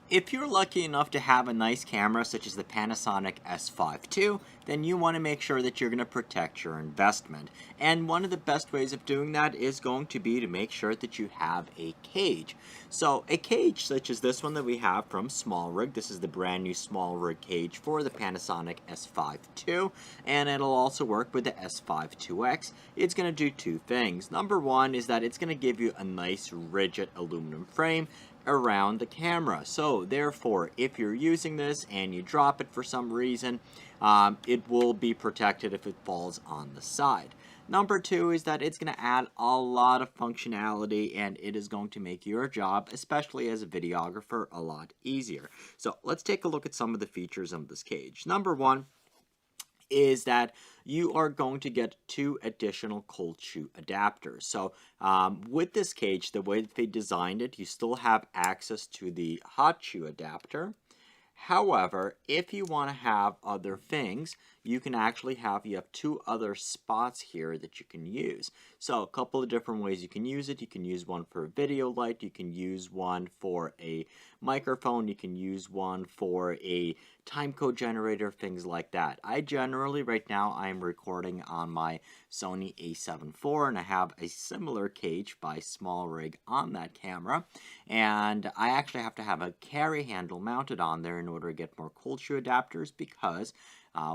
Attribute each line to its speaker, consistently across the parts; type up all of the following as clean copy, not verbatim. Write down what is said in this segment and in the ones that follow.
Speaker 1: If you're lucky enough to have a nice camera such as the Panasonic S5 II, then you want to make sure that you're going to protect your investment. And one of the best ways of doing that is going to be to make sure that you have a cage. So a cage such as this one that we have from SmallRig, this is the brand new SmallRig cage for the Panasonic S5 II, and it'll also work with the S5 IIX. It's going to do two things. Number one is that it's going to give you a nice rigid aluminum frame around the camera. So therefore, if you're using this and you drop it for some reason, it will be protected if it falls on the side. Number two is that it's going to add a lot of functionality, and it is going to make your job, especially as a videographer, a lot easier. So let's take a look at some of the features of this cage. Number one is that you are going to get 2 additional cold shoe adapters. So with this cage, the way that they designed it, you still have access to the hot shoe adapter. However, if you want to have other things, you can actually have 2 other spots here that you can use. So a couple of different ways you can use it. You can use one for a video light, you can use one for a microphone, you can use one for a timecode generator, things like that. I generally, right now, I'm recording on my Sony a7 IV, and I have a similar cage by SmallRig on that camera, and I actually have to have a carry handle mounted on there in order to get more cold shoe adapters, because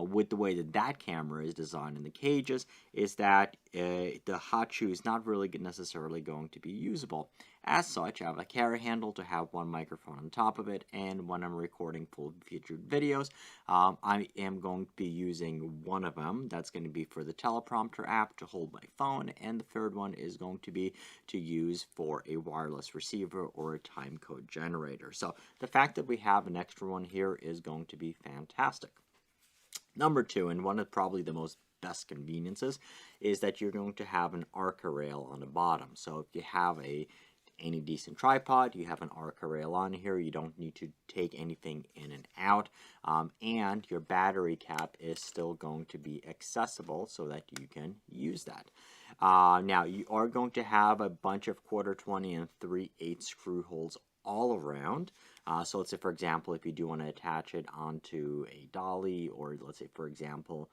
Speaker 1: with the way that that camera is designed in the cages, is that the hot shoe is not really necessarily going to be usable. As such, I have a carry handle to have one microphone on top of it, and when I'm recording full featured videos, I am going to be using one of them. That's going to be for the teleprompter app to hold my phone, and the third one is going to be to use for a wireless receiver or a timecode generator. So the fact that we have an extra one here is going to be fantastic. Number two, and one of probably the most best conveniences, is that you're going to have an Arca rail on the bottom. So if you have any decent tripod, you have an Arca rail on here. You don't need to take anything in and out, and your battery cap is still going to be accessible so that you can use that. Now you are going to have a bunch of 1/4 and 3/8 screw holes all around. So let's say, for example, if you do want to attach it onto a dolly, or let's say, for example,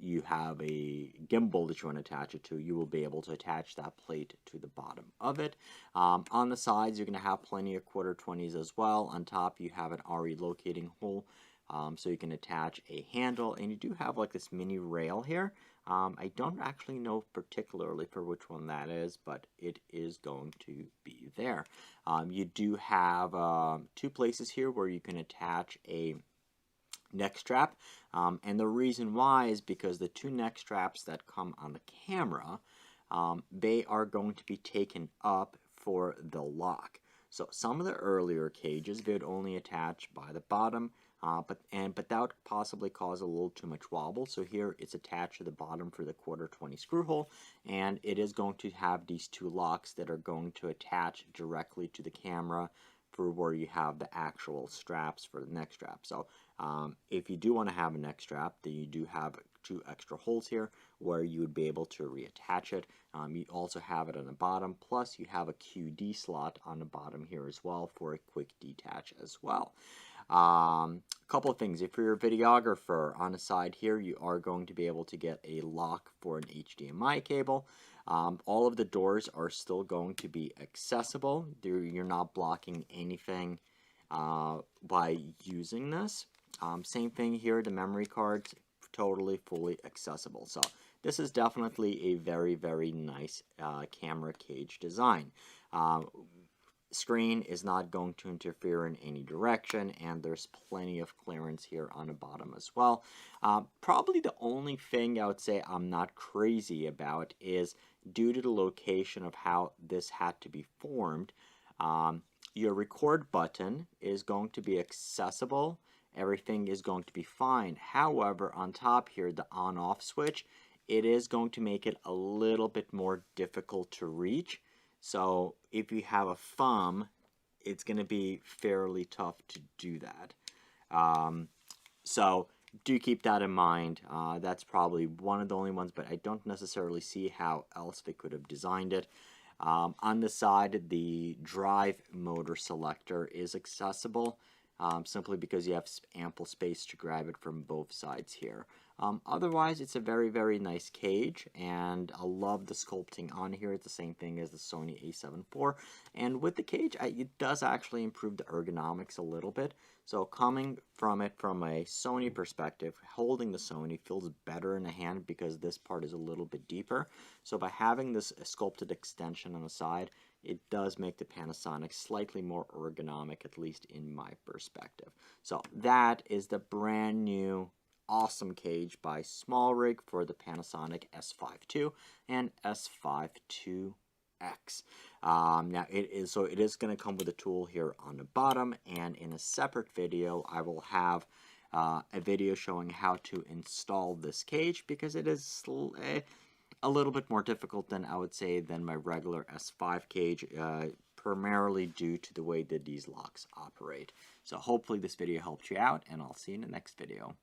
Speaker 1: you have a gimbal that you want to attach it to, you will be able to attach that plate to the bottom of it. On the sides, you're going to have plenty of 1/20s as well. On top, you have an RE locating hole, so you can attach a handle, and you do have like this mini rail here. I don't actually know particularly for which one that is, but it is going to be there. You do have 2 places here where you can attach a neck strap, and the reason why is because the 2 neck straps that come on the camera, they are going to be taken up for the lock. So some of the earlier cages, they would only attach by the bottom, but that would possibly cause a little too much wobble. So here it's attached to the bottom for the 1/20 screw hole, and it is going to have these 2 locks that are going to attach directly to the camera for where you have the actual straps for the neck strap. So if you do want to have a neck strap, then you do have 2 extra holes here where you would be able to reattach it. You also have it on the bottom, plus you have a QD slot on the bottom here as well for a quick detach as well. A couple of things. If you're a videographer, on the side here, you are going to be able to get a lock for an HDMI cable. All of the doors are still going to be accessible. You're not blocking anything by using this. Same thing here, the memory cards, totally fully accessible. So this is definitely a very, very nice camera cage design. Screen is not going to interfere in any direction, and there's plenty of clearance here on the bottom as well. Probably the only thing I would say I'm not crazy about is, due to the location of how this had to be formed, your record button is going to be accessible. Everything is going to be fine. However, on top here, the on-off switch, it is going to make it a little bit more difficult to reach. So if you have a thumb, it's going to be fairly tough to do that. So do keep that in mind. That's probably one of the only ones, but I don't necessarily see how else they could have designed it. On the side, the drive motor selector is accessible. Simply because you have ample space to grab it from both sides here. Otherwise, it's a very, very nice cage, and I love the sculpting on here. It's the same thing as the Sony a7 IV, and with the cage, it does actually improve the ergonomics a little bit. So coming from it from a Sony perspective, holding the Sony feels better in the hand because this part is a little bit deeper. So by having this sculpted extension on the side, it does make the Panasonic slightly more ergonomic, at least in my perspective. So that is the brand new awesome cage by SmallRig for the Panasonic S5 II and S5 IIX. Now it is going to come with a tool here on the bottom, and in a separate video I will have a video showing how to install this cage, because it is a little bit more difficult than I would say than my regular S5 cage, primarily due to the way that these locks operate. So hopefully this video helped you out, and I'll see you in the next video.